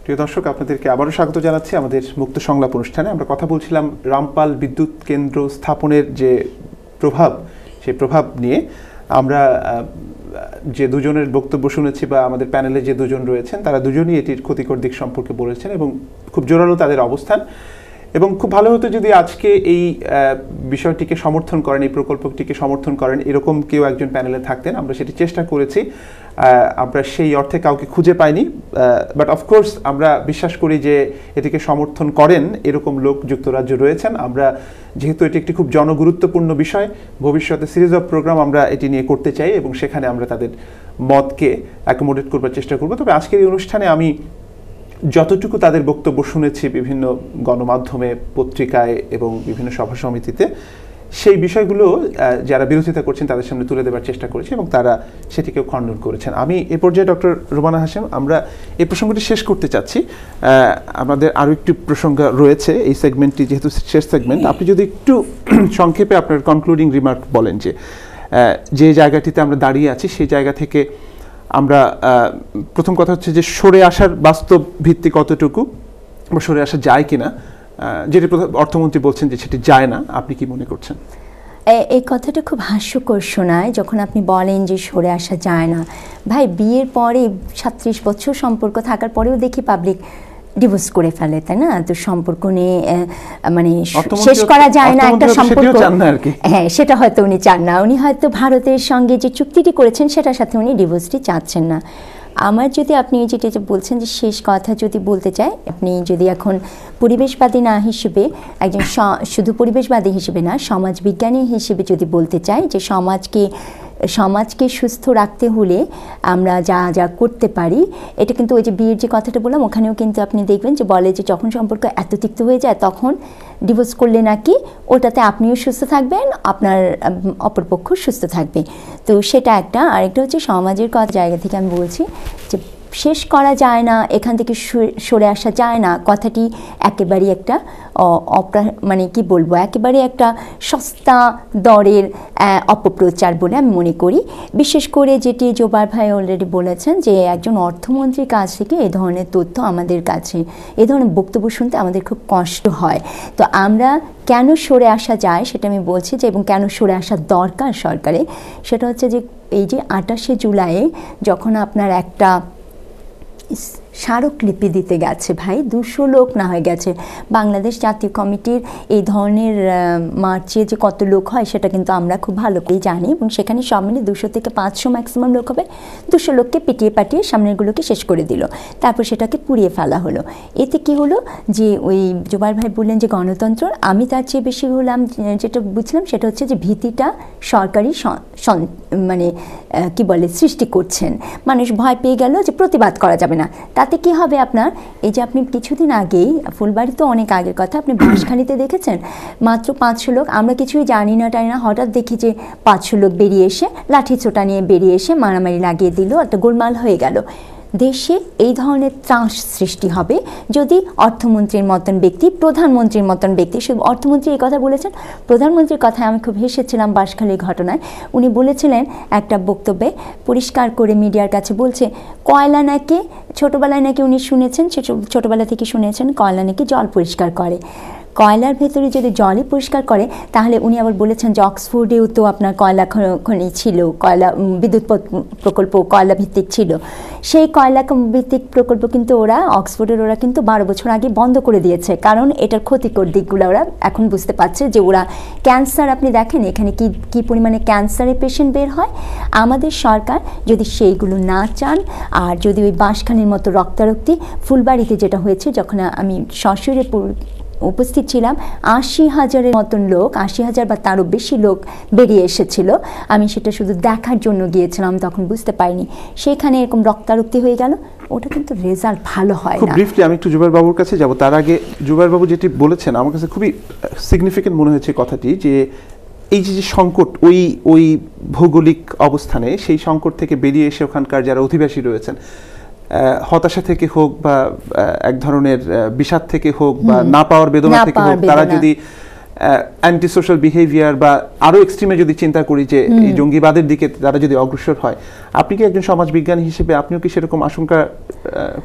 প্রিয় দর্শক, আপনাদেরকে আবারও স্বাগত জানাচ্ছি আমাদের মুক্ত সংলাপ অনুষ্ঠানে। আমরা কথা বলছিলাম রামপাল বিদ্যুৎ কেন্দ্র স্থাপনের যে প্রভাব, সেই প্রভাব নিয়ে। আমরা যে দুজনের বক্তব্য শুনেছি বা আমাদের প্যানেলে যে দুজন রয়েছেন, তারা দুজনই এটির ক্ষতিকর দিক সম্পর্কে বলেছেন এবং খুব জোরালো তাদের অবস্থান। এবং খুব ভালো হতো যদি আজকে এই বিষয়টিকে সমর্থন করেন, এই প্রকল্পটিকে সমর্থন করেন, এরকম কেউ একজন প্যানেলে থাকতেন। আমরা সেটি চেষ্টা করেছি, আমরা সেই অর্থে কাউকে খুঁজে পাইনি। বাট অফকোর্স আমরা বিশ্বাস করি যে এটিকে সমর্থন করেন এরকম লোক যুক্তরাজ্য রয়েছেন। আমরা যেহেতু এটি একটি খুব জনগুরুত্বপূর্ণ বিষয়, ভবিষ্যতে সিরিজ অফ প্রোগ্রাম আমরা এটি নিয়ে করতে চাই এবং সেখানে আমরা তাদের মতকে অ্যাকোমোডেট করবার চেষ্টা করব। তবে আজকের এই অনুষ্ঠানে আমি যতটুকু তাদের বক্তব্য শুনেছি বিভিন্ন গণমাধ্যমে, পত্রিকায় এবং বিভিন্ন সভা সমিতিতে, সেই বিষয়গুলো যারা বিরোধিতা করছেন তাদের সামনে তুলে দেওয়ার চেষ্টা করেছি এবং তারা সেটিকেও খণ্ডন করেছেন। আমি এ পর্যায়ে ডক্টর রুমানা হাশেম, আমরা এই প্রসঙ্গটি শেষ করতে চাচ্ছি। আমাদের আরও একটি প্রসঙ্গ রয়েছে এই সেগমেন্টটি, যেহেতু শেষ সেগমেন্ট। আপনি যদি একটু সংক্ষেপে আপনার কনক্লুডিং রিমার্ক বলেন যে জায়গাটিতে আমরা দাঁড়িয়ে আছি, সেই জায়গা থেকে আমরা প্রথম কথা হচ্ছে যে সরে আসার বাস্তব ভিত্তি কতটুকু বা সরে আসা যায় কিনা, যেটি অর্থমন্ত্রী বলছেন যে সেটি যায় না, আপনি কি মনে করছেন? এই কথাটা খুব হাস্যকর শোনায় যখন আপনি বলেন যে সরে আসা যায় না। ভাই, বিয়ের পরে 37 বছর সম্পর্ক থাকার পরেও দেখি পাবলিক ডিভোর্স করে ফেলে, তাই না? তো সম্পর্ক নিয়ে মানে শেষ করা যায় না একটা সম্পর্ক। হ্যাঁ, সেটা হয়তো উনি চান না। উনি হয়তো ভারতের সঙ্গে যে চুক্তিটি করেছেন সেটার সাথে উনি ডিভোর্সটি চাচ্ছেন না। আমার যদি আপনি যেটা বলছেন যে শেষ কথা যদি বলতে চাই, আপনি যদি এখন পরিবেশবাদী না হিসেবে একজন শুধু পরিবেশবাদী হিসেবে না, সমাজবিজ্ঞানী হিসেবে যদি বলতে চাই যে সমাজকে সুস্থ রাখতে হলে আমরা যা যা করতে পারি, এটা কিন্তু ওই যে বিয়ের যে কথাটা বললাম ওখানেও কিন্তু আপনি দেখবেন যে বলে যে যখন সম্পর্ক এত তিক্ত হয়ে যায় তখন ডিভোর্স করলে নাকি ওটাতে আপনিও সুস্থ থাকবেন, আপনার অপরপক্ষ সুস্থ থাকবে। তো সেটা একটা। আরেকটা হচ্ছে সমাজের জায়গা থেকে আমি বলছি যে শেষ করা যায় না, এখান থেকে সরে আসা যায় না কথাটি একেবারেই একটা মানে কি বলবো, একেবারে একটা সস্তা দরের অপপ্রচার বলে আমি মনে করি। বিশেষ করে যেটি জোবার ভাই অলরেডি বলেছেন যে একজন অর্থমন্ত্রীর কাছ থেকে এ ধরনের তথ্য আমাদের কাছে, এ ধরনের বক্তব্য শুনতে আমাদের খুব কষ্ট হয়। তো আমরা কেন সরে আসা যায় সেটা আমি বলছি যে, এবং কেন সরে আসা দরকার সরকারে, সেটা হচ্ছে যে এই যে 28শে জুলাই যখন আপনার একটা স্মারকলিপি দিতে গেছে, ভাই 200 লোক না হয়ে গেছে। বাংলাদেশ জাতীয় কমিটির এই ধরনের মার্চে যে কত লোক হয় সেটা কিন্তু আমরা খুব ভালো করেই জানি, এবং সেখানে সব মিলে 200 থেকে 500 ম্যাক্সিমাম লোক হবে। 200 লোককে পিটিয়ে পাটিয়ে সামনেরগুলোকে শেষ করে দিল, তারপর সেটাকে পুড়িয়ে ফেলা হলো। এতে কি হলো যে ওই জোবার ভাই বললেন যে গণতন্ত্র, আমি তার চেয়ে বেশি হলাম যেটা বুঝলাম সেটা হচ্ছে যে ভীতিটা সরকারি মানে কি বলে সৃষ্টি করছেন। মানুষ ভয় পেয়ে গেল যে প্রতিবাদ করা যাবে না। তাতে কি হবে আপনার, এই যে আপনি কিছুদিন আগেই, ফুলবাড়ি তো অনেক আগের কথা, আপনি বাঁশখালীতে দেখেছেন মাত্র 500 লোক, আমরা কিছুই জানি না টাই না, হঠাৎ দেখি যে 500 লোক বেরিয়ে এসে লাঠি ছোটা নিয়ে বেরিয়ে এসে মারামারি লাগিয়ে দিল, একটা গোলমাল হয়ে গেল। দেশে এই ধরনের ত্রাস সৃষ্টি হবে যদি অর্থমন্ত্রীর মতন ব্যক্তি, প্রধানমন্ত্রীর মতন ব্যক্তি, শুধু অর্থমন্ত্রী এই কথা বলেছেন, প্রধানমন্ত্রীর কথায় আমি খুব হেসেছিলাম বাঁশখালীর ঘটনায়। উনি বলেছিলেন একটা বক্তব্যে পরিষ্কার করে মিডিয়ার কাছে বলছে, কয়লা নাকি ছোটোবেলায় নাকি উনি শুনেছেন, ছোটোবেলা থেকে শুনেছেন কয়লা নাকি জল পরিষ্কার করে। কয়লার ভেতরে যদি জলই পরিষ্কার করে, তাহলে উনি আবার বলেছেন যে অক্সফোর্ডেও তো আপনার কয়লা খনি ছিল, কয়লা বিদ্যুৎ প্রকল্প কয়লা ভিত্তিক ছিল। সেই কয়লা ভিত্তিক প্রকল্প কিন্তু ওরা কিন্তু 12 বছর আগে বন্ধ করে দিয়েছে, কারণ এটার ক্ষতিকর দিকগুলো ওরা এখন বুঝতে পারছে। যে ওরা ক্যান্সার, আপনি দেখেন এখানে কি পরিমাণে ক্যান্সারের পেশেন্ট বের হয়। আমাদের সরকার যদি সেইগুলো না চান, আর যদি ওই বাঁশখালীর মতো রক্তারক্তি, ফুলবাড়িতে যেটা হয়েছে, যখন আমি সশরীরে উপস্থিত ছিলাম, 80,000-এর মতন লোক, 80,000 বা তারও বেশি লোক বেরিয়ে এসেছিল। আমি সেটা শুধু দেখার জন্য গিয়েছিলাম, তখন বুঝতে পারিনি সেখানে এরকম রক্তারক্তি হয়ে গেল। ওটা কিন্তু রেজাল্ট ভালো হয় না। ব্রিফলি আমি একটু জুবাইর বাবুর কাছে যাব, তার আগে জুবাইর বাবু যেটি বলেছেন আমার কাছে খুবই সিগনিফিকেন্ট মনে হয়েছে কথাটি, যে এই যে সংকট, ওই ভৌগোলিক অবস্থানে, সেই সংকট থেকে বেরিয়ে এসে ওখানকার যারা অধিবাসী রয়েছেন, হতাশা থেকে হোক বা এক ধরনের বিষাদ থেকে হোক বা না পাওয়ার বেদনা থেকে হোক, তারা যদি অ্যান্টি সোশ্যাল বিহেভিয়ার বা আরও এক্সট্রিমে যদি চিন্তা করি যে এই জঙ্গিবাদের দিকে তারা যদি অগ্রসর হয়, আপনি কি একজন সমাজবিজ্ঞানী হিসেবে আপনিও কি সেরকম আশঙ্কা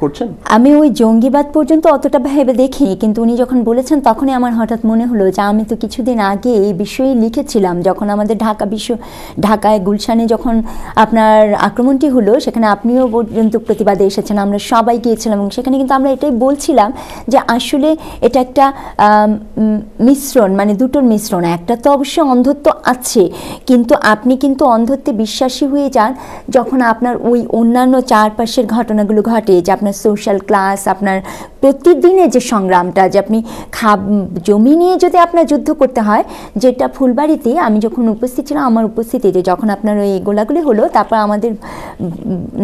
করছেন? আমি ওই জঙ্গিবাদ পর্যন্ত অতটা ভেবে দেখিনি, কিন্তু উনি যখন বলেছেন তখনই আমার হঠাৎ মনে হলো যে আমি তো কিছুদিন আগে এই বিষয়ে লিখেছিলাম, যখন আমাদের ঢাকায় গুলশানে যখন আপনার আক্রমণটি হলো, সেখানে আপনিও পর্যন্ত প্রতিবাদে এসেছেন, আমরা সবাই গিয়েছিলাম, এবং সেখানে কিন্তু আমরা এটাই বলছিলাম যে আসলে এটা একটা মিশ্রণ, মানে দুটোর মিশ্রণ। একটা তো অবশ্যই অন্ধত্ব আছে, কিন্তু আপনি কিন্তু অন্ধত্বে বিশ্বাসী হয়ে যান যখন আপনার ওই অন্যান্য চারপাশের ঘটনাগুলো ঘটে, যে আপনার সোশ্যাল ক্লাস, আপনার প্রতিদিনের যে সংগ্রামটা, যে আপনি জমি নিয়ে যদি আপনার যুদ্ধ করতে হয়, যেটা ফুলবাড়িতে আমি যখন উপস্থিত ছিলাম, আমার উপস্থিতিতে যখন আপনার ওই গোলাগুলি হলো, তারপর আমাদের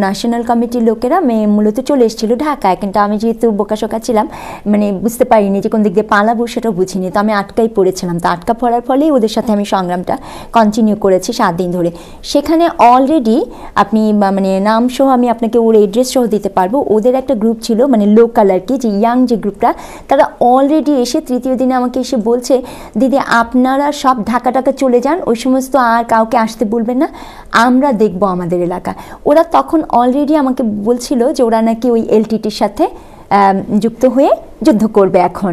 ন্যাশনাল কমিটির লোকেরা মূলত চলে এসেছিল ঢাকায়, কিন্তু আমি যেহেতু বোকাশোকা ছিলাম, মানে বুঝতে পারিনি যে কোন দিক দিয়ে পালাবো, সেটাও বুঝিনি, তো আমি আটকাই পড়েছিলাম। তো আটকা পড়ার ফলেই ওদের সাথে আমি সংগ্রামটা কন্টিনিউ করেছি 7 দিন ধরে। সেখানে অলরেডি আপনি মানে নাম সহ আমি আপনাকে ওর এড্রেস সহ দিতে পারবো, ওদের একটা গ্রুপ ছিল, মানে লোকাল আর কি, যে ইয়াং যে গ্রুপটা, তারা অলরেডি এসে 3য় দিনে আমাকে এসে বলছে, দিদি আপনারা সব ঢাকা চলে যান, ওই সমস্ত আর কাউকে আসতে বলবেন না, আমরা দেখব আমাদের এলাকা। ওরা তখন অলরেডি আমাকে বলছিল যে ওরা নাকি ওই এলটিটির সাথে যুক্ত হয়ে যুদ্ধ করবে, এখন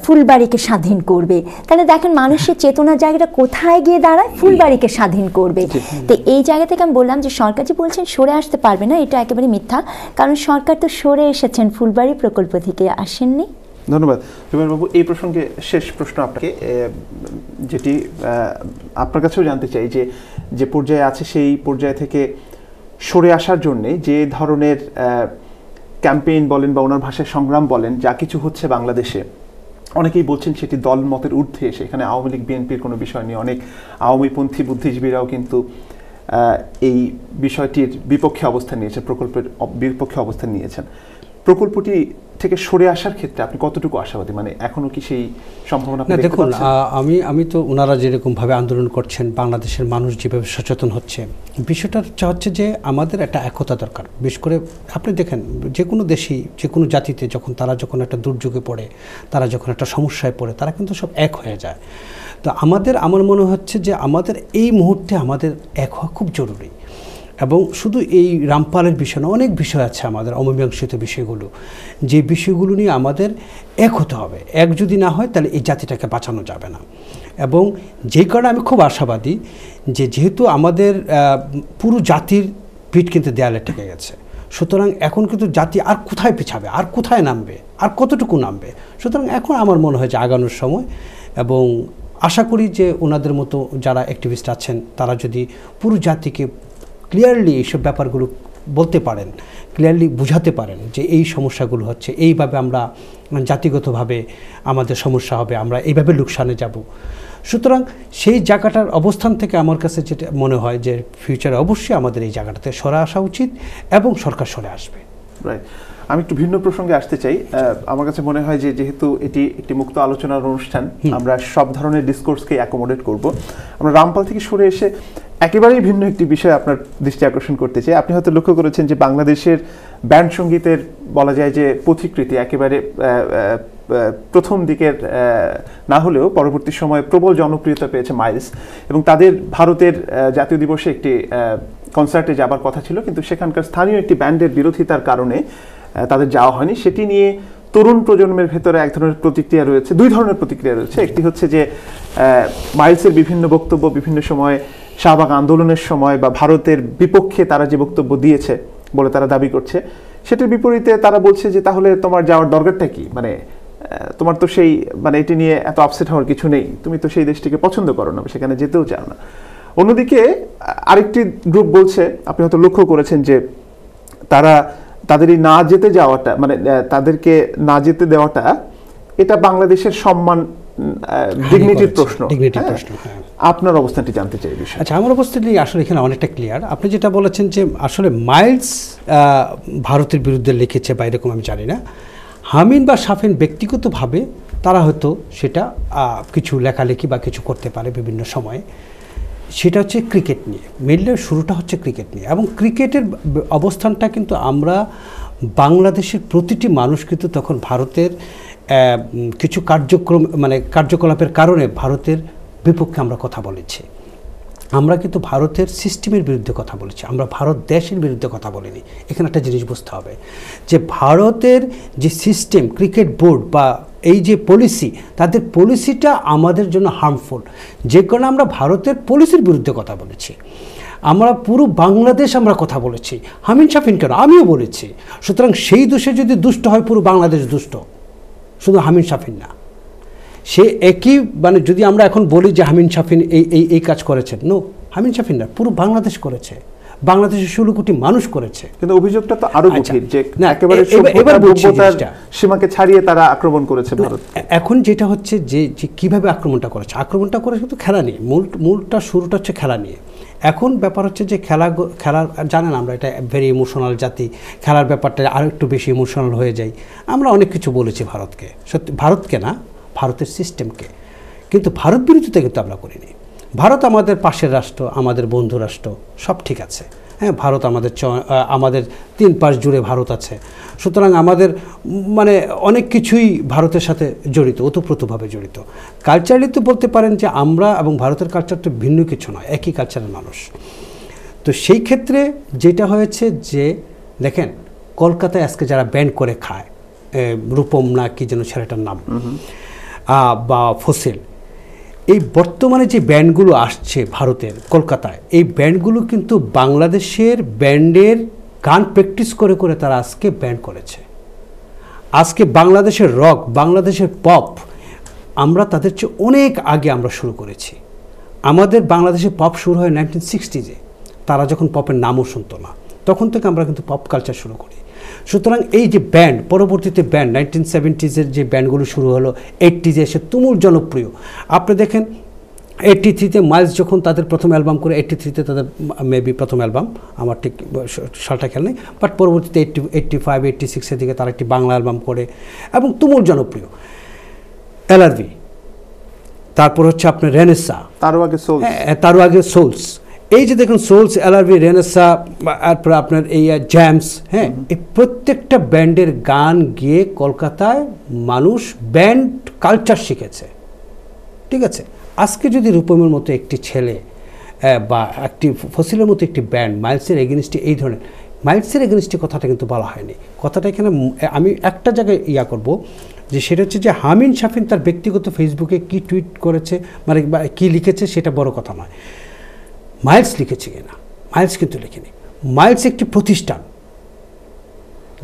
ফুলবাড়িকে স্বাধীন করবে। তাহলে দেখেন মানুষের চেতনার জায়গাটা কোথায় গিয়ে দাঁড়ায়, ফুলবাড়িকে স্বাধীন করবে। তো এই জায়গা থেকে আমি বললাম যে সরকার যে বলছেন সরে আসতে পারবে না, এটা একেবারে মিথ্যা, কারণ সরকার তো সরে এসেছেন, ফুলবাড়ি প্রকল্প থেকে আসেননি। ধন্যবাদ জুবায়ের বাবু। এই প্রসঙ্গে শেষ প্রশ্ন আপনাকে, যেটি আপনার কাছেও জানতে চাই, যে পর্যায়ে আছে সেই পর্যায় থেকে সরে আসার জন্যে যে ধরনের ক্যাম্পেইন বলেন বা ওনার ভাষায় সংগ্রাম বলেন, যা কিছু হচ্ছে বাংলাদেশে, অনেকেই বলছেন সেটি দল মতের ঊর্ধ্বে এসে, এখানে আওয়ামী লীগ বিএনপির কোনো বিষয় নেই, অনেক আওয়ামীপন্থী বুদ্ধিজীবীরাও কিন্তু এই বিষয়টির বিপক্ষে অবস্থান নিয়েছেন, প্রকল্পের বিপক্ষে অবস্থান নিয়েছেন। প্রকল্পটি থেকে সরে আসার ক্ষেত্রে আপনি কতটুকু আশাবাদী, মানে এখনো কি সেই সম্ভাবনা? দেখুন, আমি তো ওনারা যেরকমভাবে আন্দোলন করছেন, বাংলাদেশের মানুষ যেভাবে সচেতন হচ্ছে, বিষয়টা হচ্ছে যে আমাদের একটা একতা দরকার। বিশেষ করে আপনি দেখেন, যে কোনো দেশেই, যে কোনো জাতিতে যখন একটা দুর্যোগে পড়ে, তারা যখন একটা সমস্যায় পড়ে, তারা কিন্তু সব এক হয়ে যায়। তো আমার মনে হচ্ছে যে আমাদের এই মুহূর্তে আমাদের এক হওয়া খুব জরুরি। এবং শুধু এই রামপালের বিষয় না, অনেক বিষয় আছে আমাদের অমীমাংসিত বিষয়গুলো, যে বিষয়গুলো নিয়ে আমাদের এক হতে হবে। এক যদি না হয় তাহলে এই জাতিটাকে বাঁচানো যাবে না। এবং যেই কারণে আমি খুব আশাবাদী যে যেহেতু আমাদের পুরো জাতির পিঠ কিন্তু দেয়ালে ঠেকে গেছে, সুতরাং এখন কিন্তু জাতি আর কোথায় পিছাবে, আর কোথায় নামবে, আর কতটুকু নামবে। সুতরাং এখন আমার মনে হয় যে আগানোর সময়, এবং আশা করি যে ওনাদের মতো যারা অ্যাক্টিভিস্ট আছেন তারা যদি পুরো জাতিকে ক্লিয়ারলি এইসব ব্যাপারগুলো বলতে পারেন, ক্লিয়ারলি বুঝাতে পারেন যে এই সমস্যাগুলো হচ্ছে, এইভাবে আমরা জাতিগতভাবে আমাদের সমস্যা হবে, আমরা এইভাবে লোকসানে যাব। সুতরাং সেই জায়গাটার অবস্থান থেকে আমার কাছে যেটা মনে হয় যে ফিউচারে অবশ্যই আমাদের এই জায়গাটাতে সরে আসা উচিত, এবং সরকার সরে আসবে। রাইট। আমি একটু ভিন্ন প্রসঙ্গে আসতে চাই। আমার কাছে মনে হয় যে যেহেতু এটি একটি মুক্ত আলোচনার অনুষ্ঠান, আমরা সব ধরনের ডিসকোর্সকে অ্যাকোমোডেট করব। আমরা রামপাল থেকে সরে এসে একেবারেই ভিন্ন একটি বিষয় আপনার দৃষ্টি আকর্ষণ করতে চাই। আপনি হয়তো লক্ষ্য করেছেন যে বাংলাদেশের ব্যান্ড সঙ্গীতের বলা যায় যে পথিকৃতি একেবারে প্রথম দিকের না হলেও পরবর্তী সময়ে প্রবল জনপ্রিয়তা পেয়েছে মাইলস, এবং তাদের ভারতের জাতীয় দিবসে একটি কনসার্টে যাবার কথা ছিল, কিন্তু সেখানকার স্থানীয় একটি ব্যান্ডের বিরোধিতার কারণে তাদের যাওয়া হয়নি। সেটি নিয়ে তরুণ প্রজন্মের ভেতরে এক ধরনের প্রতিক্রিয়া রয়েছে, 2 ধরনের প্রতিক্রিয়া রয়েছে। একটি হচ্ছে যে মাইলসের বিভিন্ন বক্তব্য বিভিন্ন সময় শাহবাগ আন্দোলনের সময় বা ভারতের বিপক্ষে তারা যে বক্তব্য দিয়েছে বলে তারা দাবি করছে, সেটার বিপরীতে তারা বলছে যে তাহলে তোমার যাওয়ার দরকারটা কি, মানে তোমার তো সেই মানে এটি নিয়ে এত আপসেট হওয়ার কিছু নেই, তুমি তো সেই দেশটিকে পছন্দ করো না, সেখানে যেতেও চাও না। অন্যদিকে আরেকটি গ্রুপ বলছে, আপনি হয়তো লক্ষ্য করেছেন যে তাদের এই না যেতে যাওয়াটা, মানে তাদেরকে না যেতে দেওয়াটা, এটা বাংলাদেশের সম্মান, ডিগনিটির প্রশ্ন। আপনার অবস্থানটি জানতে চাই বিষয়। আচ্ছা, আমার অবস্থাটি আসলে এখানে অনেকটা ক্লিয়ার। আপনি যেটা বলেছেন যে আসলে মাইলস ভারতের বিরুদ্ধে লিখেছে বা এরকম আমি জানি না, হামিন বা শাফিন ব্যক্তিগতভাবে তারা হয়তো সেটা কিছু লেখালেখি বা কিছু করতে পারে বিভিন্ন সময়ে। সেটা হচ্ছে ক্রিকেট নিয়ে, মেনলি শুরুটা হচ্ছে ক্রিকেট নিয়ে, এবং ক্রিকেটের অবস্থানটা কিন্তু আমরা বাংলাদেশের প্রতিটি মানুষ কিন্তু তখন ভারতের কিছু কার্যকলাপের কারণে ভারতের বিপক্ষে আমরা কথা বলেছি। আমরা কিন্তু ভারতের সিস্টেমের বিরুদ্ধে কথা বলেছি, আমরা ভারত দেশের বিরুদ্ধে কথা বলিনি। এখানে একটা জিনিস বুঝতে হবে যে ভারতের যে সিস্টেম, ক্রিকেট বোর্ড বা এই যে পলিসি, তাদের পলিসিটা আমাদের জন্য হার্মফুল, যে কারণে আমরা ভারতের পলিসির বিরুদ্ধে কথা বলেছি। আমরা পুরো বাংলাদেশ আমরা কথা বলেছি, হামিন শাফিন কেন, আমিও বলেছি। সুতরাং সেই দোষে যদি দুষ্ট হয়, পুরো বাংলাদেশ দুষ্ট, শুধু হামিন শাফিন না। সে একই যদি আমরা এখন বলি যে হামিন শাফিন এই কাজ করেছেন, নো, হামিন শাফিন না, পুরো বাংলাদেশ করেছে, বাংলাদেশের 16 কোটি মানুষ করেছে। কিন্তু অভিযোগটা তো আরো গভীর, যে একেবারে সভ্যতার সীমাকে ছাড়িয়ে তারা আক্রমণ করেছে ভারত। এখন যেটা হচ্ছে যে কিভাবে আক্রমণটা করেছে কিন্তু খেলা নিয়ে, মূলটা শুরুটা হচ্ছে খেলা নিয়ে। এখন ব্যাপার হচ্ছে যে খেলা জানেন, আমরা এটা ভেরি ইমোশনাল জাতি, খেলার ব্যাপারটা আরও একটু বেশি ইমোশনাল হয়ে যায়। আমরা অনেক কিছু বলেছি ভারতকে, সত্যি ভারতকে না, ভারতের সিস্টেমকে, কিন্তু ভারত বিরোধিতা কিন্তু আমরা করিনি। ভারত আমাদের পাশের রাষ্ট্র, আমাদের বন্ধু রাষ্ট্র, সব ঠিক আছে। হ্যাঁ, ভারত আমাদের 3 পাশ জুড়ে ভারত আছে। সুতরাং আমাদের অনেক কিছুই ভারতের সাথে জড়িত, ওতপ্রোতভাবে জড়িত। কালচারালি তো বলতে পারেন যে আমরা এবং ভারতের কালচার তো ভিন্ন কিছু নয়, একই কালচারের মানুষ। তো সেই ক্ষেত্রে যেটা হয়েছে যে দেখেন, কলকাতায় আজকে যারা ব্যান্ড করে খায়, রূপম না কি যেন ছেলেটার নাম, বা ফসিল, এই বর্তমানে যে ব্যান্ডগুলো আসছে ভারতের কলকাতায়, এই ব্যান্ডগুলো কিন্তু বাংলাদেশের ব্যান্ডের গান প্র্যাকটিস করে করে তারা আজকে ব্যান্ড করেছে। আজকে বাংলাদেশের রক, বাংলাদেশের পপ, আমরা তাদের চেয়ে অনেক আগে আমরা শুরু করেছি। আমাদের বাংলাদেশে পপ শুরু হয় 1960s-এ, তারা যখন পপের নামও শুনতো না, তখন থেকে আমরা কিন্তু পপ কালচার শুরু করি। সুতরাং এই যে ব্যান্ড, পরবর্তীতে ব্যান্ড 1970s-এর যে ব্যান্ডগুলো শুরু হলো, 80s-এ এসে তুমুল জনপ্রিয়। আপনি দেখেন 83-তে মাইলস যখন তাদের প্রথম অ্যালবাম করে, 83-তে তাদের মেবি প্রথম অ্যালবাম, আমার ঠিক সালটা খেয়াল নেই, বাট পরবর্তীতে 85, 86-এর দিকে তারা একটি বাংলা অ্যালবাম করে এবং তুমুল জনপ্রিয়। এলআরভি, তারপর হচ্ছে আপনার রেনেসা, তারও আগে সোলস। এই যে দেখুন সোলস, এলআরভি, রেনেসা, তারপর আপনার এই জ্যামস, হ্যাঁ, এই প্রত্যেকটা ব্যান্ডের গান গিয়ে কলকাতায় মানুষ ব্যান্ড কালচার শিখেছে। ঠিক আছে, আজকে যদি রূপমের মতো একটি ছেলে বা একটি ফসিলের মতো একটি ব্যান্ড মাইলসের এগেনিস্টে, এই ধরনের মাইলসের এগেনিস্টে কথাটা কিন্তু বলা হয়নি। কথাটা এখানে আমি একটা জায়গায় করব, যে সেটা হচ্ছে যে হামিন শাফিন তার ব্যক্তিগত ফেসবুকে কি টুইট করেছে, কি লিখেছে, সেটা বড় কথা নয়। মাইলস লিখেছে কিনা, মাইলস কিন্তু লিখেনি। মাইলস একটি প্রতিষ্ঠান,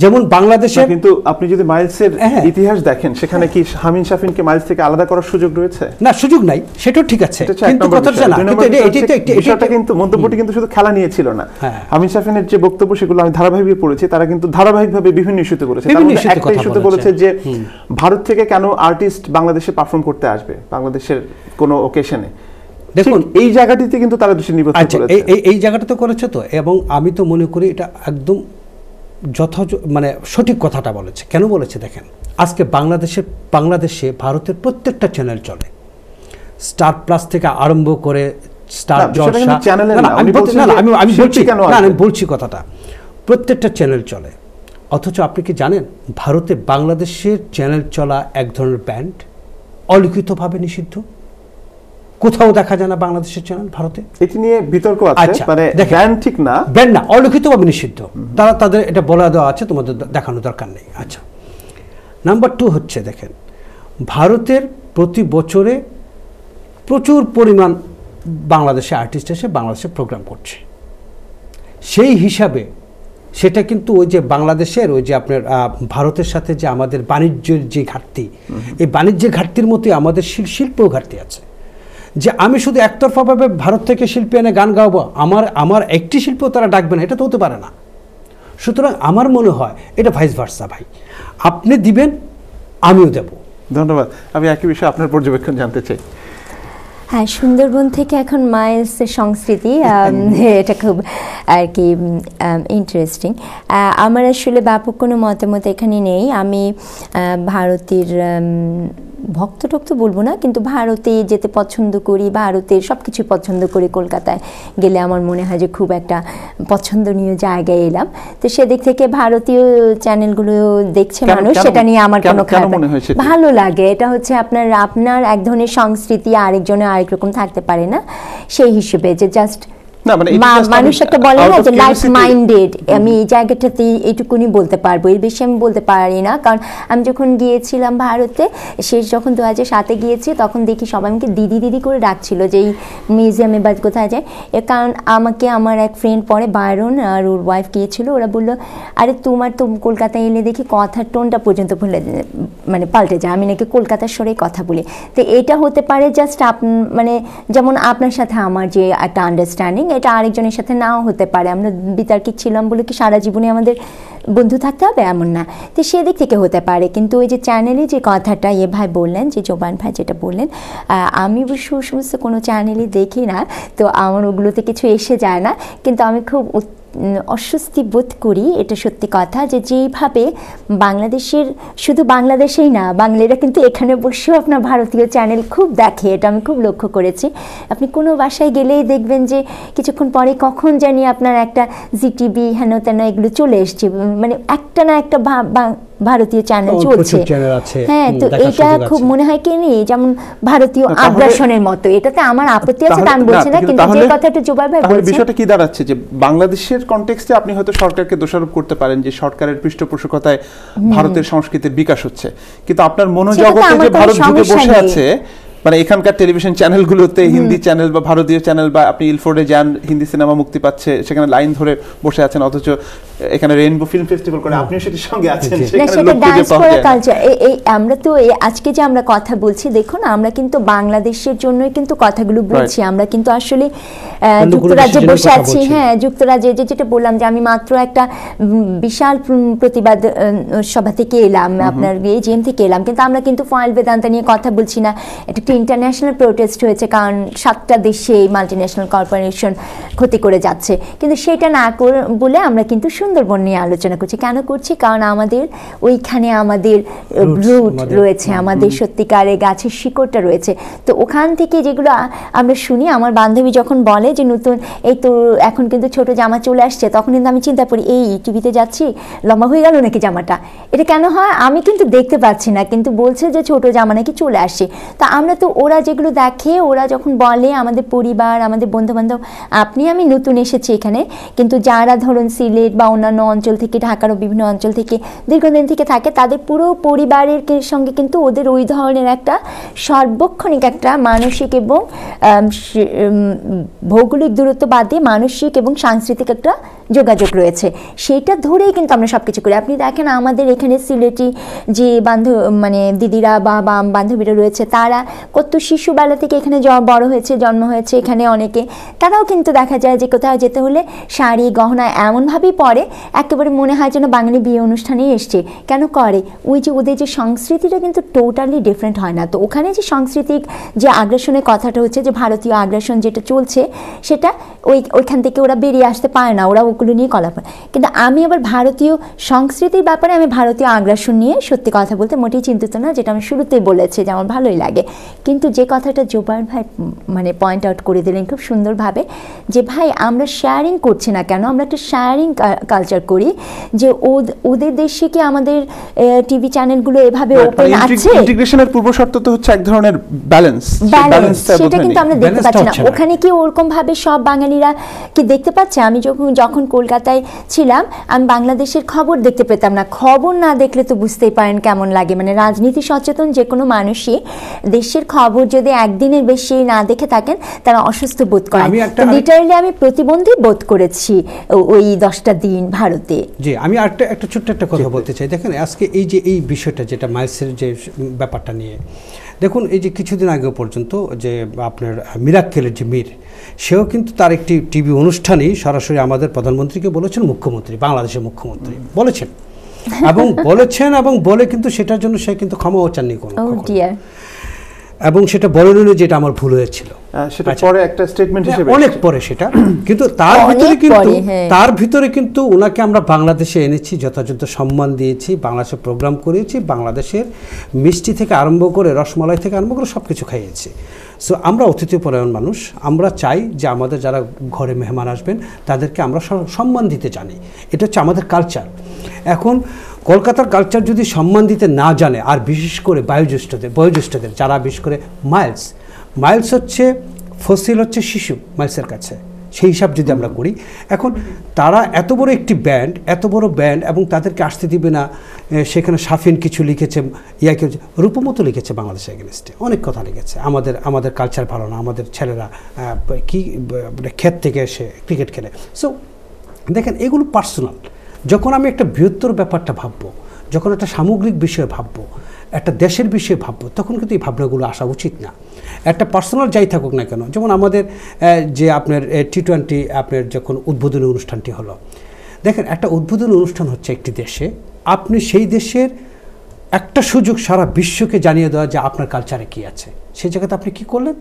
যেমন বাংলাদেশের, কিন্তু আপনি যদি মাইলসের ইতিহাস দেখেন, সেখানে কি হামিন শাফিনকে মাইলস থেকে আলাদা করার সুযোগ রয়েছে? না, সুযোগ নাই, সেটাও ঠিক আছে, কিন্তু কথাটা না, বিষয়টা কিন্তু মন্তব্যটি কিন্তু শুধু খেলা নিয়ে ছিল না। হামিন শাফিনের যে বক্তব্য, সেগুলো আমি ধারাবাহিকভাবে পড়েছি, তারা কিন্তু ধারাবাহিকভাবে বিভিন্ন ইস্যুতে বলেছে। তার মধ্যে একটা ইস্যুতে বলেছে যে ভারত থেকে কেন আর্টিস্ট বাংলাদেশে পারফর্ম করতে আসবে বাংলাদেশের কোনো ওকেশনে। দেখুন, এই জায়গাটিতে কিন্তু তারা দোষী নিবন্ধন করেছে, এই জায়গাটাতে করেছে তো, এবং আমি তো মনে করি এটা একদম সঠিক কথাটা বলেছে। কেন বলেছে দেখেন, আজকে বাংলাদেশে ভারতের প্রত্যেকটা চ্যানেল চলে, স্টার প্লাস থেকে আরম্ভ করে স্টার জলসা, আমি বলছি কথাটা, প্রত্যেকটা চ্যানেল চলে। অথচ আপনি কি জানেন, ভারতে বাংলাদেশের চ্যানেল চলা এক ধরনের ব্যান্ড অলিখিতভাবে নিষিদ্ধ, কোথাও দেখা যায় না বাংলাদেশের চ্যানেল ভারতে। এটি নিয়ে বিতর্ক আছে, ব্যান্ড ঠিক না, ব্যান্ড না, অলিখিতভাবে নিষিদ্ধ। তাদের এটা বলে দেওয়া আছে, তোমাদের দেখানোর দরকার নেই। আচ্ছা, নাম্বার 2 হচ্ছে দেখেন, ভারতের প্রতি বছরে প্রচুর পরিমাণ বাংলাদেশে আর্টিস্ট এসে বাংলাদেশে প্রোগ্রাম করছে। সেই হিসাবে সেটা কিন্তু ওই যে বাংলাদেশের ওই যে আপনার ভারতের সাথে যে আমাদের বাণিজ্যের যে ঘাটতি, এই বাণিজ্যের ঘাটতির মতোই আমাদের শিল্পও ঘাটতি আছে। যে আমি শুধু একতরফাভাবে ভারত থেকে শিল্পী এনে গান গাওয়াবো, আমার একটি শিল্পীও তারা ডাকবে না, এটা তো হতে পারে না। সুতরাং আমার মনে হয় এটা ভাইস ভার্সা। ভাই, আপনি দিবেন, আমিও দেব। ধন্যবাদ। আমি একই বিষয়ে আপনার পর্যবেক্ষণ জানতে চাই। হ্যাঁ, সুন্দরবন থেকে এখন মাইলসের সংস্কৃতি, এটা খুব আর কি ইন্টারেস্টিং। আমার আসলে ব্যাপক কোনো মতামত এখানে নেই। আমি ভারতের ভক্ত বলবো না, কিন্তু ভারতে যেতে পছন্দ করি, ভারতের সব কিছু পছন্দ করি। কলকাতায় গেলে আমার মনে হয় যে খুব একটা পছন্দনীয় জায়গায় এলাম। তো সেদিক থেকে ভারতীয় চ্যানেলগুলো দেখছে মানুষ, সেটা নিয়ে আমার কোনো খারাপ ভালো লাগে। এটা হচ্ছে আপনার এক ধরনের সংস্কৃতি, আরেকজনের আরেক রকম থাকতে পারে না, সেই হিসেবে যে জাস্ট মানুষ একটা বলে না যে লাইক মাইন্ডেড, আমি এই জায়গাটাতে এইটুকুনি বলতে পারবো, এর বেশি আমি বলতে পারি না। কারণ আমি যখন গিয়েছিলাম ভারতে, যখন 2007-এ গিয়েছি, তখন দেখি সবাই আমাকে দিদি দিদি করে ডাকছিল যে এই মিউজিয়ামে বা কোথায় যায়। এর কারণ আমাকে আমার এক ফ্রেন্ড পরে বায়রন আর ওর ওয়াইফ গিয়েছিল, ওরা বললো আরে তোমার তো কলকাতায় এলে দেখি কথার টোনটা পর্যন্ত পাল্টে যায়, আমি নাকি কলকাতার স্বরেই কথা বলি। তো এটা হতে পারে জাস্ট যেমন আপনার সাথে আমার যে একটা আন্ডারস্ট্যান্ডিং, এটা আরেকজনের সাথে নাও হতে পারে। আমরা বিতর্কিক ছিলাম বলে কি সারা জীবনে আমাদের বন্ধু থাকতে হবে এমন না, তো সেদিক থেকে হতে পারে। কিন্তু ওই যে চ্যানেলে যে কথাটা ভাই বললেন, যে জোবান ভাই যেটা বললেন, আমি অবশ্য সমস্ত কোনো চ্যানেলই দেখি না, তো আমার ওগুলোতে কিছু এসে যায় না। কিন্তু আমি খুব অস্বস্তি বোধ করি, এটা সত্যি কথা, যে যেইভাবে বাংলাদেশের, শুধু বাংলাদেশেই না, বাঙালিরা কিন্তু এখানে বসেও আপনার ভারতীয় চ্যানেল খুব দেখে, এটা আমি খুব লক্ষ্য করেছি। আপনি কোনো বাসায় গেলেই দেখবেন যে কিছুক্ষণ পরে কখন জানি আপনার একটা জিটিভি হেন তেন এগুলো চলে এসছে, একটা না একটা ভারতীয় চ্যানেল চলছে। হ্যাঁ, তো এটা খুব মনে হয় কি নেই, যেমন ভারতীয় আগ্রাসনের মতো। এটাতে আমার আপত্তি আছে, তা আমি বলছি না, কিন্তু যে কথাটা জোবাই ভাই বলছেন, বিষয়টা কি দাঁড়াচ্ছে যে বাংলাদেশের কনটেক্সটে আপনি হয়তো সরকারকে দোষারোপ করতে পারেন যে সরকারের পৃষ্ঠপোষকতায় ভারতের সংস্কৃতির বিকাশ হচ্ছে, কিন্তু আপনার মনোজগতে যে ভারত ঢুকে বসে আছে, এখানকার টেলিভিশন চ্যানেলগুলোতে হিন্দি চ্যানেল বা ভারতীয় চ্যানেল, বা আপনি ইলফোর্ডে যান, হিন্দি সিনেমা মুক্তি পাচ্ছে, সেখানে লাইন ধরে বসে আছেন, অথচ এখানে রেইনবো ফিল্ম ফেস্টিভ্যাল করে আপনিও সেটার সঙ্গে আছেন, আমরা তো আজকে যে আমরা কথা বলছি, দেখুন আমরা কিন্তু বাংলাদেশের জন্যই কিন্তু কথাগুলো বলছি, আমরা কিন্তু আসলে যুক্তরাজ্যে বসে আছি। হ্যাঁ, যুক্তরাজ্যে যেটা বললাম যে আমি মাত্র একটা বিশাল প্রতিবাদ সভা থেকে এলাম, আপনার এজিএম থেকে এলাম, কিন্তু আমরা কিন্তু ফয়েল বেদান্তা নিয়ে কথা বলছি না। এটা ইন্টারন্যাশনাল প্রোটেস্ট হয়েছে, কারণ 7টা দেশে মাল্টিন্যাশনাল কর্পোরেশন ক্ষতি করে যাচ্ছে, কিন্তু সেটা না বলে আমরা কিন্তু সুন্দরবন নিয়ে আলোচনা করছি। কেন করছি? কারণ আমাদের ওইখানে আমাদের রুট রয়েছে, আমাদের সত্যিকারের গাছের শিকড়টা রয়েছে। তো ওখান থেকে যেগুলো আমরা শুনি, আমার বান্ধবী যখন বলে যে নতুন এই তো এখন কিন্তু ছোট জামা চলে আসছে, তখন কিন্তু আমি চিন্তা করি এই টিভিতে যাচ্ছি, লম্বা হয়ে গেল নাকি জামাটা, এটা কেন হয় আমি কিন্তু দেখতে পাচ্ছি না, কিন্তু বলছে যে ছোট জামা নাকি চলে আসছে। তা আমরা তো ওরা যেগুলো দেখে, ওরা যখন বলে, আমাদের পরিবার, আমাদের বন্ধুবান্ধব, আমি নতুন এসেছি এখানে, কিন্তু যারা ধরুন সিলেট বা অন্যান্য অঞ্চল থেকে, ঢাকারও বিভিন্ন অঞ্চল থেকে দীর্ঘদিন থেকে থাকে, তাদের পুরো পরিবারের সঙ্গে কিন্তু ওদের ওই ধরনের একটা সার্বক্ষণিক একটা মানসিক এবং ভৌগোলিক দূরত্ব বাদে মানসিক এবং সাংস্কৃতিক একটা যোগাযোগ রয়েছে, সেইটা ধরেই কিন্তু আমরা সব কিছু করি। আপনি দেখেন আমাদের এখানে সিলেটি যে দিদিরা বা বান্ধবীরা রয়েছে, তারা কত শিশুবেলা থেকে এখানে বড় হয়েছে, জন্ম হয়েছে এখানে, অনেকে তারাও কিন্তু দেখা যায় যে কোথাও যেতে হলে শাড়ি গহনা এমনভাবেই পরে, একেবারে মনে হয় যেন বাঙালি বিয়ে অনুষ্ঠানেই এসছে। কেন করে? ওই যে ওদের যে সংস্কৃতিটা কিন্তু টোটালি ডিফারেন্ট হয় না। তো ওখানে যে সাংস্কৃতিক যে আগ্রাসনের কথাটা হচ্ছে, যে ভারতীয় আগ্রাসন যেটা চলছে, সেটা ওইখান থেকে ওরা বেরিয়ে আসতে পারে না, ওরা ওগুলো নিয়ে কলাপায়। কিন্তু আমি আবার ভারতীয় সংস্কৃতির ব্যাপারে, আমি ভারতীয় আগ্রাসন নিয়ে সত্যি কথা বলতে মোটেই চিন্তিত না, যেটা আমি শুরুতেই বলেছি যে আমার ভালোই লাগে। কিন্তু যে কথাটা জোবান ভাই পয়েন্ট আউট করে দিলেন খুব সুন্দরভাবে, যে ভাই আমরা শেয়ারিং করছি না কেন? আমরা একটা শেয়ারিং কালচার করি, যে ওদের দেশে কি আমাদের টিভি চ্যানেলগুলো এভাবে ওপেন আছে? ইন্টিগ্রেশনের পূর্ব শর্ত তো হচ্ছে এক ধরনের ব্যালেন্স, সেটা কিন্তু আমরা দেখতে পাচ্ছি না। ওখানে কি ওরকম ভাবে সব বাঙালিরা কি দেখতে পাচ্ছে? আমি যখন কলকাতায় ছিলাম, আমি বাংলাদেশের খবর দেখতে পেতাম না। খবর না দেখলে তো বুঝতেই পারেন কেমন লাগে, রাজনীতি সচেতন যে কোনো মানুষই দেশের খবর যদি একদিনের বেশি না দেখে থাকেন, তারা অসুস্থ বোধ করেন। লিটারালি আমি প্রতিবন্ধী বোধ করেছি ওই 10টা দিন ভারতে। জি, আমি একটা ছোট্ট একটা কথা বলতে চাই। দেখেন আজকে এই বিষয়টা, যেটা মাইলসের যে ব্যাপারটা নিয়ে, দেখুন এই যে কিছুদিন আগে পর্যন্ত যে আপনার মিরাক্কেলের যে মীর, সেও কিন্তু তার একটি টিভি অনুষ্ঠানেই সরাসরি আমাদের প্রধানমন্ত্রীকে বলেছেন, মুখ্যমন্ত্রী, বাংলাদেশের মুখ্যমন্ত্রী বলেছেন, এবং বলে কিন্তু সেটার জন্য সে কিন্তু ক্ষমাও চাননি কোনো। এবং সেটা বলে নিল যে এটা আমার ভুল হয়েছিল, সেটা পরে একটা স্টেটমেন্ট হিসেবে অনেক পরে সেটা, কিন্তু তার ভিতরে কিন্তু ওনাকে আমরা বাংলাদেশে এনেছি, যথাযথ সম্মান দিয়েছি, বাংলাদেশে প্রোগ্রাম করেছি, বাংলাদেশের মিষ্টি থেকে আরম্ভ করে রসমালাই থেকে আরম্ভ করে সব কিছু খাইয়েছি। সো আমরা অতিথিপরায়ণ মানুষ, আমরা চাই যে আমাদের যারা ঘরে মেহমান আসবেন তাদেরকে আমরা সম্মান দিতে জানি, এটা হচ্ছে আমাদের কালচার। এখন কলকাতার কালচার যদি সম্মান দিতে না জানে, আর বিশেষ করে বয়োজ্যেষ্ঠদের যারা বিশেষ করে মাইলস হচ্ছে ফসিল হচ্ছে শিশু মাইলসের কাছে, সেই হিসাব যদি আমরা করি, এখন তারা এত বড় একটি ব্যান্ড, এত বড় ব্যান্ড, এবং তাদেরকে আসতে দিবে না, সেখানে সাফিন কিছু লিখেছে, ইয়াকে রূপমতো লিখেছে বাংলাদেশ এগেনস্টে, অনেক কথা লিখেছে, আমাদের কালচার ভালো না, আমাদের ছেলেরা কি ক্ষেত থেকে এসে ক্রিকেট খেলে। সো দেখেন, এগুলো পার্সোনাল। যখন আমি একটা বৃহত্তর ব্যাপারটা ভাববো, যখন একটা সামগ্রিক বিষয়ে ভাববো, একটা দেশের বিষয়ে ভাববো, তখন কিন্তু এই ভাবনাগুলো আসা উচিত না। একটা পার্সোনাল যাই থাকুক না কেন, যেমন আমাদের যে আপনার T20 আপনার যখন উদ্বোধনী অনুষ্ঠানটি হলো, দেখেন একটা উদ্বোধনী অনুষ্ঠান হচ্ছে একটি দেশে, আপনি সেই দেশের একটা সুযোগ সারা বিশ্বকে জানিয়ে দেওয়া যে আপনার কালচারে কী আছে, সেই জায়গাতে আপনি কি করলেন,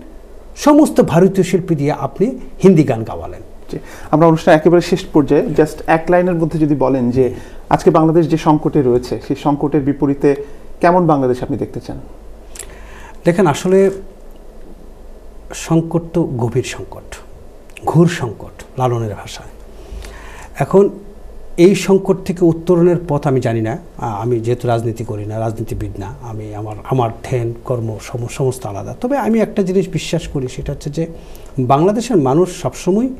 সমস্ত ভারতীয় শিল্পী দিয়ে আপনি হিন্দি গান গাওয়ালেন। আমরা অনুষ্ঠান একেবারে শেষ পর্যায়ে জাস্ট এক লাইনের মধ্যে যদি বলেন যে আজকে বাংলাদেশ যে সংকটে রয়েছে, সেই সংকটের বিপরীতে কেমন বাংলাদেশ আপনি দেখতে চান? দেখেন, আসলে সংকট তো গভীর সংকট, ঘোর সংকট লালনের ভাষায়। এখন এই সংকট থেকে উত্তরণের পথ আমি জানি না, আমি যেহেতু রাজনীতি করি না, রাজনীতিবিদ না আমি, আমার ধ্যান কর্ম সমস্ত আলাদা। তবে আমি একটা জিনিস বিশ্বাস করি, সেটা হচ্ছে যে বাংলাদেশের মানুষ সবসময়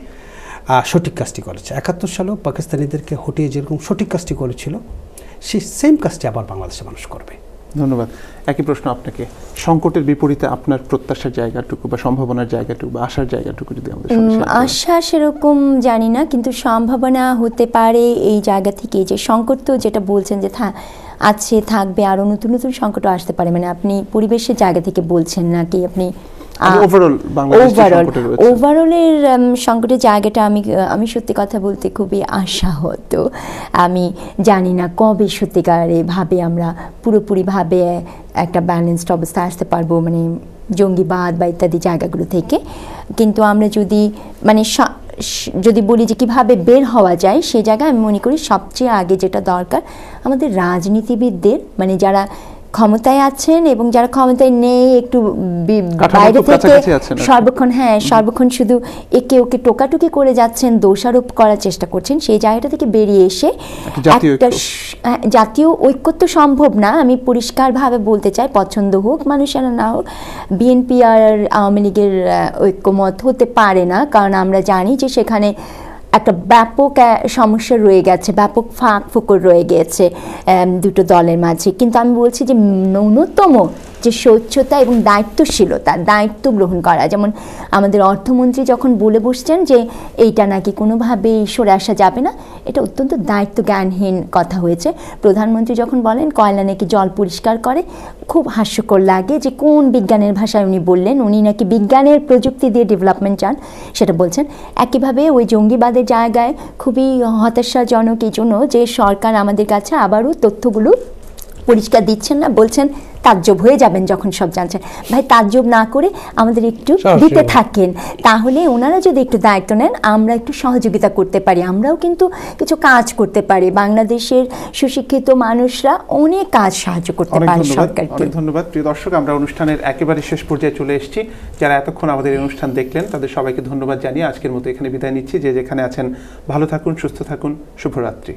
সঠিক কাজটি করেছে। 71 সালেও পাকিস্তানিদেরকে হটিয়ে যেরকম সঠিক কাজটি করেছিল, সেই সেম কাজটি আবার বাংলাদেশের মানুষ করবে। ধন্যবাদ। একই প্রশ্ন আপনাকে, সংকটের বিপরীতে আপনার প্রত্যাশার জায়গাটুকু বা সম্ভাবনার জায়গাটুকু বা আশার জায়গাটুকু যদি আমাদের আশা সেরকম জানি না, কিন্তু সম্ভাবনা হতে পারে এই জায়গা থেকে, যে সংকট তো যেটা বলছেন যে আছে, থাকবে, আরও নতুন নতুন সংকটও আসতে পারে, মানে আপনি পরিবেশের জায়গা থেকে বলছেন নাকি আপনি ওভারঅলের সংকটের জায়গাটা? আমি সত্যি কথা বলতে খুবই আশাহত। আমি জানি না কবে সত্যিকারে ভাবে আমরা পুরোপুরিভাবে একটা ব্যালেন্সড অবস্থায় আসতে পারবো, মানে জঙ্গিবাদ বা ইত্যাদি জায়গাগুলো থেকে। কিন্তু আমরা যদি বলি যে কীভাবে বের হওয়া যায়, সেই জায়গায় আমি মনে করি সবচেয়ে আগে যেটা দরকার, আমাদের রাজনীতিবিদদের, মানে যারা ক্ষমতায় আছেন এবং যারা ক্ষমতায় নেই, একটু বাইরে থেকে সর্বক্ষণ শুধু একে ওকে টোকাটুকি করে যাচ্ছেন, দোষারোপ করার চেষ্টা করছেন, সেই জায়গাটা থেকে বেরিয়ে এসে একটা জাতীয় ঐক্যত্ব সম্ভব না। আমি পরিষ্কারভাবে বলতে চাই, পছন্দ হোক মানুষেরা না হোক, বিএনপি আর আওয়ামী লীগের ঐক্যমত হতে পারে না, কারণ আমরা জানি যে সেখানে একটা ব্যাপক সমস্যা রয়ে গেছে, ব্যাপক ফাঁক ফোকর রয়ে গেছে দুটো দলের মাঝে। কিন্তু আমি বলছি যে ন্যূনতম যে স্বচ্ছতা এবং দায়িত্বশীলতা, দায়িত্ব গ্রহণ করা, যেমন আমাদের অর্থমন্ত্রী যখন বলে বসছেন যে এইটা নাকি কোনোভাবেই সরে আসা যাবে না, এটা অত্যন্ত দায়িত্ব জ্ঞানহীন কথা হয়েছে। প্রধানমন্ত্রী যখন বলেন কয়লা নাকি জল পরিষ্কার করে, খুব হাস্যকর লাগে যে কোন বিজ্ঞানের ভাষায় উনি বললেন, উনি নাকি বিজ্ঞানের প্রযুক্তি দিয়ে ডেভেলপমেন্ট চান সেটা বলছেন। একইভাবে ওই জঙ্গিবাদের জায়গায় খুবই হতাশাজনক এই জন্য যে সরকার আমাদের কাছে আবারও তথ্যগুলো পরিষ্কার দিচ্ছেন না, বলছেন তাজ্জব হয়ে যাবেন যখন সব জানছেন। ভাই, তাজ্জব না করে আমাদের একটু দিতে থাকেন, তাহলে ওনারা যদি একটু দায়িত্ব নেন, আমরা একটু সহযোগিতা করতে পারি, আমরাও কিন্তু কিছু কাজ করতে পারি। বাংলাদেশের সুশিক্ষিত মানুষরা অনেক কাজ সাহায্য করতে পারে সরকারকে। অনেক ধন্যবাদ। প্রিয় দর্শক, আমরা অনুষ্ঠানের একেবারে শেষ পর্যায়ে চলে এসেছি। যারা এতক্ষণ আমাদের এই অনুষ্ঠান দেখলেন তাদের সবাইকে ধন্যবাদ জানিয়ে আজকের মতো এখানে বিদায় নিচ্ছি। যে যেখানে আছেন ভালো থাকুন, সুস্থ থাকুন, শুভরাত্রি।